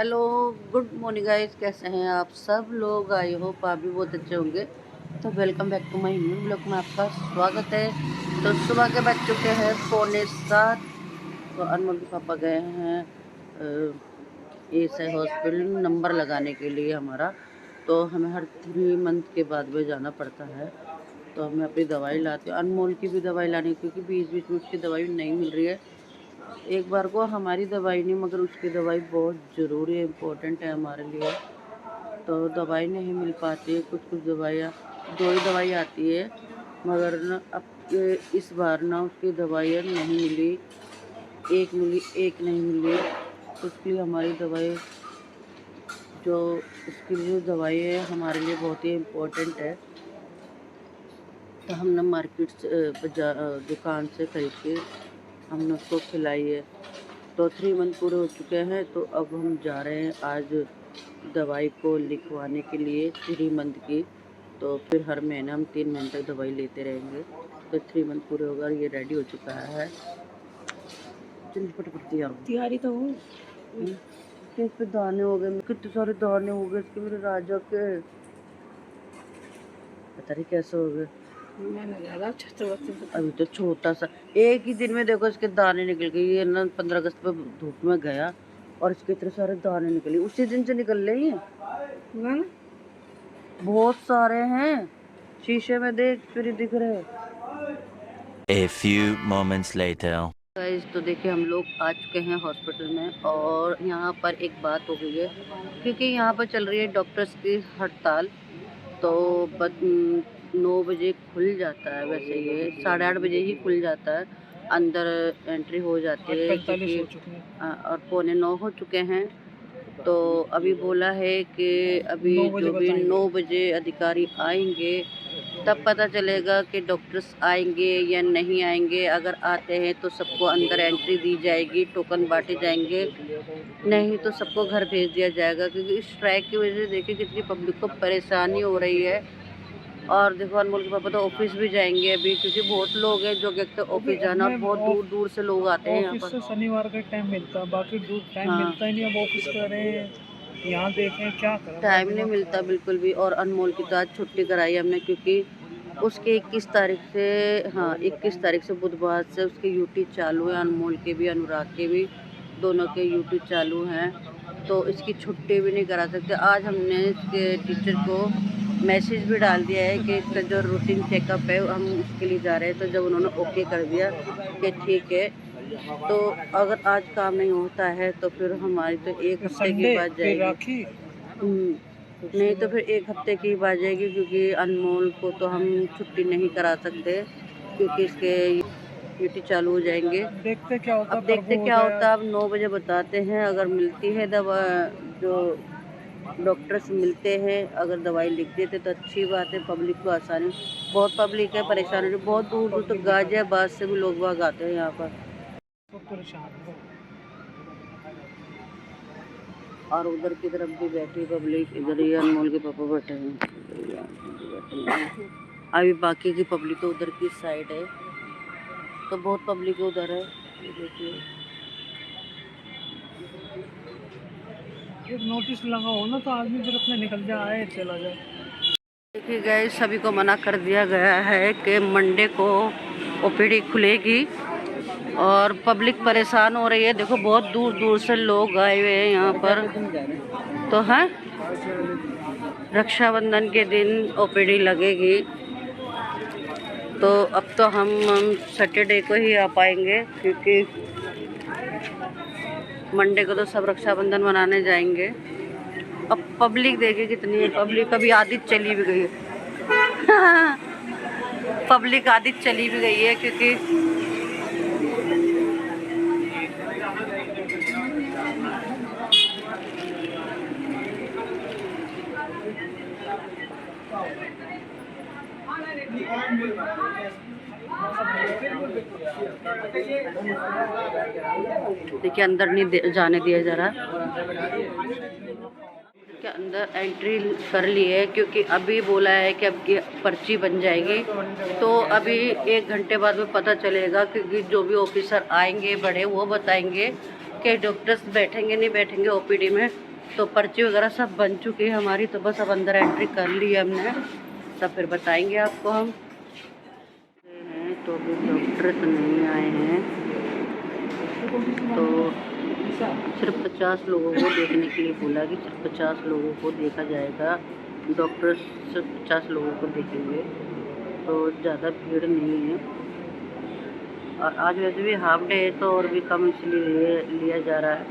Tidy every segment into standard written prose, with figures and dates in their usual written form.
Hello, good morning guys. कैसे हैं आप सब लोग? आई होप आप भी बहुत अच्छे होंगे। तो welcome back to my new blog में आपका स्वागत है। तो सुबह के बज चुके हैं 6:45। तो अनमोल के पापा गए हैं एसआई हॉस्पिटल नंबर लगाने के लिए हमारा। तो हमें हर 3 मंथ के बाद में जाना पड़ता है। तो हमें अपनी दवाई लाते हैं, अनमोल की भी दवाई लानी, क्योंकि बीच बीच में उसकी दवाई नहीं मिल रही है। एक बार को हमारी दवाई नहीं, मगर उसकी दवाई बहुत ज़रूरी है, इम्पोर्टेंट है हमारे लिए। तो दवाई नहीं मिल पाती है, कुछ कुछ दवाइयाँ 2 ही दवाई आती है, मगर ना अब इस बार ना उसकी दवाइयाँ नहीं मिली। एक मिली, एक नहीं मिली। तो उसके लिए हमारी दवाई जो उसके लिए दवाई है हमारे लिए बहुत ही इम्पोर्टेंट है। तो हमने मार्केट से दुकान से खरीद के हमने उसको खिलाई है। तो 3 मंथ पूरे हो चुके हैं। तो अब हम जा रहे हैं आज दवाई को लिखवाने के लिए 3 मंथ की। तो फिर हर महीने हम 3 महीने तक दवाई लेते रहेंगे। तो 3 मंथ पूरे होगा, ये रेडी हो चुका है। तैयारी तो हो इस पे दाने हो गए, कितने सारे दाने हो गए इसके मेरे राजा के, पता नहीं कैसे हो गए। अभी तो छोटा सा, एक ही दिन में देखो इसके दाने निकल गए। ये ना 15 अगस्त पे धूप में गया और इसके इतने सारे दाने निकले, उसी दिन से निकल रहे हैं। बहुत सारे हैं, शीशे में देख फिर दिख रहे। A few moments later. Guys, तो देखिए हम लोग आ चुके हैं हॉस्पिटल में। और यहाँ पर एक बात हो गई है, क्योंकि यहाँ पर चल रही है डॉक्टर्स की हड़ताल। तो 9 बजे खुल जाता है, वैसे ये 8:30 बजे ही खुल जाता है, अंदर एंट्री हो जाती है, क्योंकि और 8:45 हो चुके हैं। तो अभी बोला है कि अभी जो भी 9 बजे अधिकारी आएंगे तब पता चलेगा कि डॉक्टर्स आएंगे या नहीं आएंगे। अगर आते हैं तो सबको अंदर एंट्री दी जाएगी, टोकन बांटे जाएंगे, नहीं तो सबको घर भेज दिया जाएगा। क्योंकि इस स्ट्राइक की वजह से देखिए कितनी पब्लिक को परेशानी हो रही है। और देखो अनमोल के पापा तो ऑफिस भी जाएंगे अभी, क्योंकि बहुत लोग हैं जो कहते हैं ऑफिस जाना, और बहुत दूर दूर से लोग आते हैं यहाँ पर। शनिवार का टाइम मिलता है, बाकी दूर टाइम मिलता ही नहीं। अब ऑफिस कर रहे हैं, यहाँ देखें क्या करें, टाइम नहीं मिलता बिल्कुल भी। और अनमोल की तो आज छुट्टी कराई हमने, क्योंकि उसके 21 तारीख से, हाँ 21 तारीख से बुधवार से उसके यूटी चालू है। अनमोल के भी अनुराग के भी, दोनों के यूटी चालू हैं। तो इसकी छुट्टी भी नहीं करा सकते। आज हमने इसके टीचर को मैसेज भी डाल दिया है कि इसका जो रूटीन चेकअप है हम उसके लिए जा रहे हैं। तो जब उन्होंने ओके कर दिया कि ठीक है, तो अगर आज काम नहीं होता है तो फिर हमारी तो 1 हफ्ते की बात जाएगी। नहीं तो फिर 1 हफ्ते की बात जाएगी, क्योंकि अनमोल को तो हम छुट्टी नहीं करा सकते, क्योंकि इसके ड्यूटी चालू हो जाएंगे। देखते क्या होता, अब देखते क्या होता है। अब 9 बजे बताते हैं, अगर मिलती है दवा, जो डॉक्टर्स मिलते हैं, अगर दवाई लिख देते तो अच्छी बात है, पब्लिक को आसानी। बहुत पब्लिक है, परेशानी है, बहुत दूर दूर तक गाजियाबाद से भी लोग बाग आते हैं यहाँ पर। और उधर की तरफ भी बैठी पब्लिक, इधर ही अनमोल के पापा बैठे हैं। अभी बाकी की पब्लिक तो उधर की साइड है, तो बहुत पब्लिक उधर है। देखिए एक नोटिस लगा हो ना, तो आदमी फिर अपने निकल जाए, चला जाए। देखिए गए, सभी को मना कर दिया गया है कि मंडे को ओपीडी खुलेगी। और पब्लिक परेशान हो रही है, देखो बहुत दूर दूर से लोग आए हुए हैं यहाँ पर। तो है रक्षाबंधन के दिन ओपीडी लगेगी। तो अब तो हम सैटरडे को ही आ पाएंगे, क्योंकि मंडे को तो सब रक्षाबंधन मनाने जाएंगे। अब पब्लिक देखिए कितनी है, पब्लिक अभी आधी चली भी गई है। पब्लिक आधी चली भी गई है, क्योंकि देखिए अंदर नहीं जाने दिया जा रहा के अंदर एंट्री कर ली है, क्योंकि अभी बोला है कि अब की पर्ची बन जाएगी। तो अभी 1 घंटे बाद में पता चलेगा, क्योंकि जो भी ऑफिसर आएंगे बड़े वो बताएंगे कि डॉक्टर्स बैठेंगे नहीं बैठेंगे ओपीडी में। तो पर्ची वगैरह सब बन चुकी है हमारी, तो बस अब अंदर एंट्री कर ली है हमने, तब फिर बताएंगे आपको हम हैं। तो अभी डॉक्टर तो नहीं आए हैं, तो सिर्फ 50 लोगों को देखने के लिए बोला कि सिर्फ 50 लोगों को देखा जाएगा, डॉक्टर सिर्फ 50 लोगों को देखेंगे, तो ज़्यादा भीड़ नहीं है। और आज वैसे भी हाफ डे है तो और भी कम इसलिए लिया जा रहा है,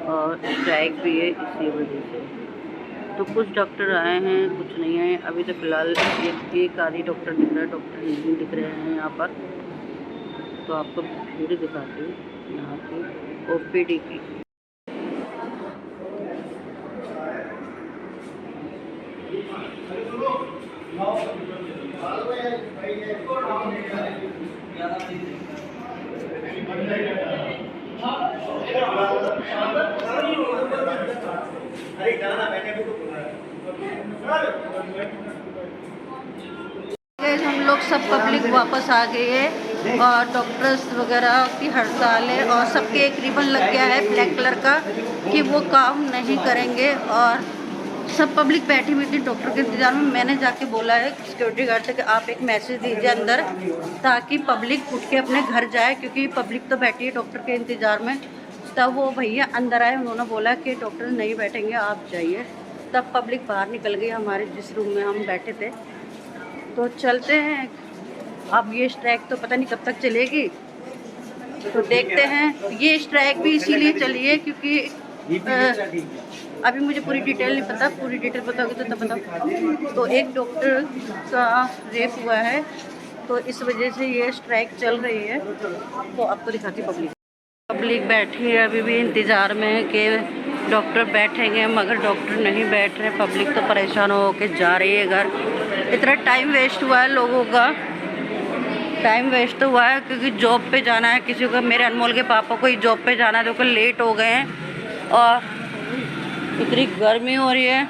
और स्ट्राइक भी है इसी वजह से। तो कुछ डॉक्टर आए हैं, कुछ नहीं आए अभी, तो फ़िलहाल एक आधी डॉक्टर दिख रहा है, डॉक्टर नहीं दिख रहे हैं यहाँ पर। तो आपको भीड़ दिखाती हूँ यहाँ की OPD की। हम लोग सब पब्लिक वापस आ गई है, और डॉक्टर्स वगैरह की हड़ताल है, और सबके एक रिबन लग गया है ब्लैक कलर का कि वो काम नहीं करेंगे, और सब पब्लिक बैठी हुई थी डॉक्टर के इंतज़ार में। मैंने जाके बोला है सिक्योरिटी गार्ड से कि आप एक मैसेज दीजिए अंदर, ताकि पब्लिक उठ के अपने घर जाए, क्योंकि पब्लिक तो बैठी है डॉक्टर के इंतज़ार में। तब वो भैया अंदर आए, उन्होंने बोला कि डॉक्टर नहीं बैठेंगे, आप जाइए। तब पब्लिक बाहर निकल गई हमारे जिस रूम में हम बैठे थे। तो चलते हैं, अब ये स्ट्राइक तो पता नहीं कब तक चलेगी, तो देखते हैं। ये स्ट्राइक भी इसीलिए चली है क्योंकि अभी मुझे पूरी डिटेल नहीं पता, पूरी डिटेल पता होगी तो तब बताऊँ। तो एक डॉक्टर का रेप हुआ है, तो इस वजह से ये स्ट्राइक चल रही है। तो आपको दिखाती पब्लिक बैठी है अभी भी इंतज़ार में कि डॉक्टर बैठेंगे, मगर डॉक्टर नहीं बैठ रहे। पब्लिक तो परेशान हो के जा रही है घर। इतना टाइम वेस्ट हुआ है लोगों का, टाइम वेस्ट हुआ है क्योंकि जॉब पे जाना है किसी को। मेरे अनमोल के पापा को ही जॉब पे जाना है, देखो लेट हो गए हैं, और इतनी गर्मी हो रही है।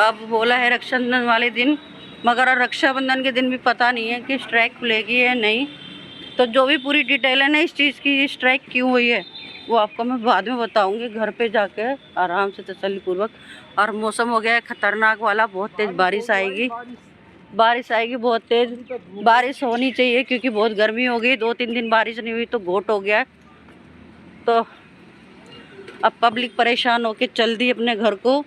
अब बोला है रक्षाबंधन वाले दिन, मगर रक्षाबंधन के दिन भी पता नहीं है कि स्ट्राइक खुलेगी या नहीं। तो जो भी पूरी डिटेल है ना इस चीज़ की, स्ट्राइक क्यों हुई है, वो आपको मैं बाद में बताऊंगी घर पे जाके आराम से तसल्लीपूर्वक। और मौसम हो गया है ख़तरनाक वाला, बहुत तेज़ बारिश आएगी, बारिश आएगी, बहुत तेज़ बारिश होनी चाहिए क्योंकि बहुत गर्मी हो गई। 2-3 दिन बारिश नहीं हुई तो घोट हो गया है। तो अब पब्लिक परेशान होके चल दी अपने घर को।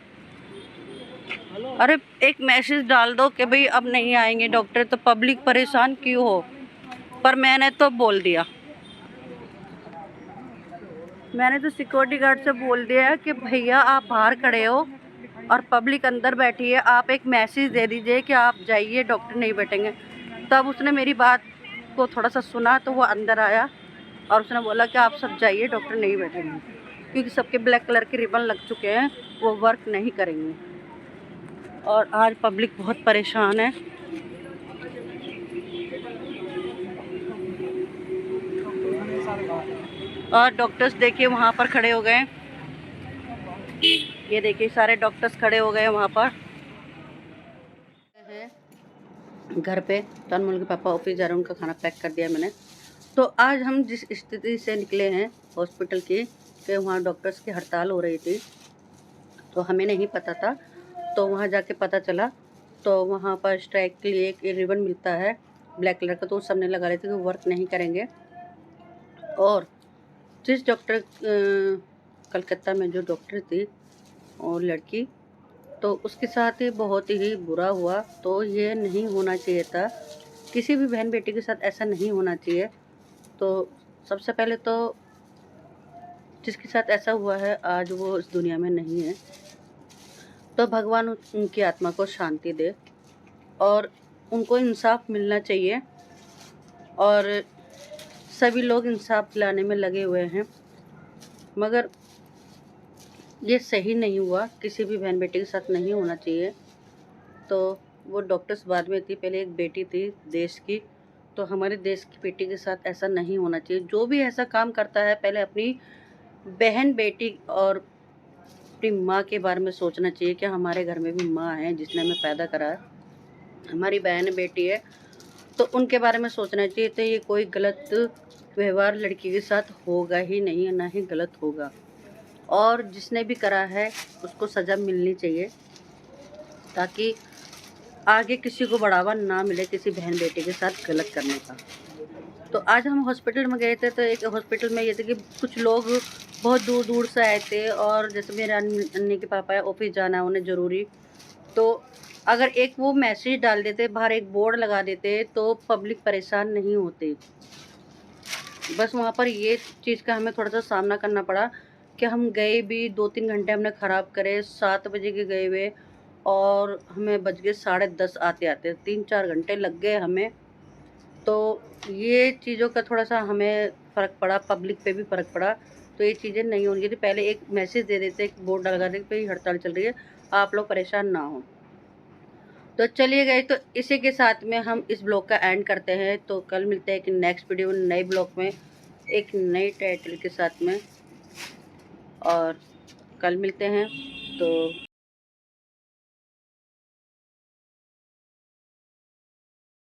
अरे एक मैसेज डाल दो कि भाई अब नहीं आएंगे डॉक्टर, तो पब्लिक परेशान क्यों हो। पर मैंने तो बोल दिया, मैंने तो सिक्योरिटी गार्ड से बोल दिया कि भैया आप बाहर खड़े हो और पब्लिक अंदर बैठी है, आप एक मैसेज दे दीजिए कि आप जाइए, डॉक्टर नहीं बैठेंगे। तब उसने मेरी बात को थोड़ा सा सुना, तो वो अंदर आया और उसने बोला कि आप सब जाइए, डॉक्टर नहीं बैठेंगे, क्योंकि सबके ब्लैक कलर के रिबन लग चुके हैं, वो वर्क नहीं करेंगे। और आज पब्लिक बहुत परेशान है। और डॉक्टर्स देखिए वहाँ पर खड़े हो गए, ये देखिए सारे डॉक्टर्स खड़े हो गए वहाँ पर घर पे। तो अनमोल के पापा ऑफिस जा रहे हैं, उनका खाना पैक कर दिया मैंने। तो आज हम जिस स्थिति से निकले हैं हॉस्पिटल की, कि वहाँ डॉक्टर्स की हड़ताल हो रही थी, तो हमें नहीं पता था। तो वहाँ जाके पता चला, तो वहाँ पर स्ट्राइक के लिए एक रिबन मिलता है ब्लैक कलर का, तो सबने लगा रहे थे कि वर्क नहीं करेंगे। और जिस डॉक्टर कलकत्ता में जो डॉक्टर थी और लड़की, तो उसके साथ ही बहुत ही बुरा हुआ। तो ये नहीं होना चाहिए था, किसी भी बहन बेटी के साथ ऐसा नहीं होना चाहिए। तो सबसे पहले तो जिसके साथ ऐसा हुआ है आज वो इस दुनिया में नहीं है, तो भगवान उनकी आत्मा को शांति दे, और उनको इंसाफ मिलना चाहिए। और सभी लोग इंसाफ दिलाने में लगे हुए हैं, मगर ये सही नहीं हुआ, किसी भी बहन बेटी के साथ नहीं होना चाहिए। तो वो डॉक्टर्स बाद में थी, पहले एक बेटी थी देश की, तो हमारे देश की बेटी के साथ ऐसा नहीं होना चाहिए। जो भी ऐसा काम करता है पहले अपनी बहन बेटी और अपनी माँ के बारे में सोचना चाहिए कि हमारे घर में भी माँ है जिसने हमें पैदा करा है, हमारी बहन बेटी है, तो उनके बारे में सोचना चाहिए। तो ये कोई गलत व्यवहार लड़की के साथ होगा ही नहीं, ना ही गलत होगा। और जिसने भी करा है उसको सज़ा मिलनी चाहिए, ताकि आगे किसी को बढ़ावा ना मिले किसी बहन बेटी के साथ गलत करने का। तो आज हम हॉस्पिटल में गए थे, तो एक हॉस्पिटल में ये थे कि कुछ लोग बहुत दूर दूर से आए थे, और जैसे मेरे अन्नी के पापा है, ऑफिस जाना है उन्हें ज़रूरी, तो अगर एक वो मैसेज डाल देते, बाहर एक बोर्ड लगा देते, तो पब्लिक परेशान नहीं होती। बस वहाँ पर ये चीज़ का हमें थोड़ा सा सामना करना पड़ा कि हम गए भी 2-3 घंटे हमने ख़राब करे, 7 बजे के गए हुए और हमें बज गए 10:30 आते-आते, 3-4 घंटे लग गए हमें। तो ये चीज़ों का थोड़ा सा हमें फ़र्क पड़ा, पब्लिक पे भी फ़र्क पड़ा। तो ये चीज़ें नहीं होनी चाहिए थी। पहले एक मैसेज दे देते, एक बोर्ड लगा देते कि हड़ताल चल रही है, आप लोग परेशान ना हों। तो चलिए गाइस, तो इसी के साथ में हम इस ब्लॉग का एंड करते हैं। तो कल मिलते हैं एक नेक्स्ट वीडियो में, नए ब्लॉग में, एक नई टाइटल के साथ में, और कल मिलते हैं। तो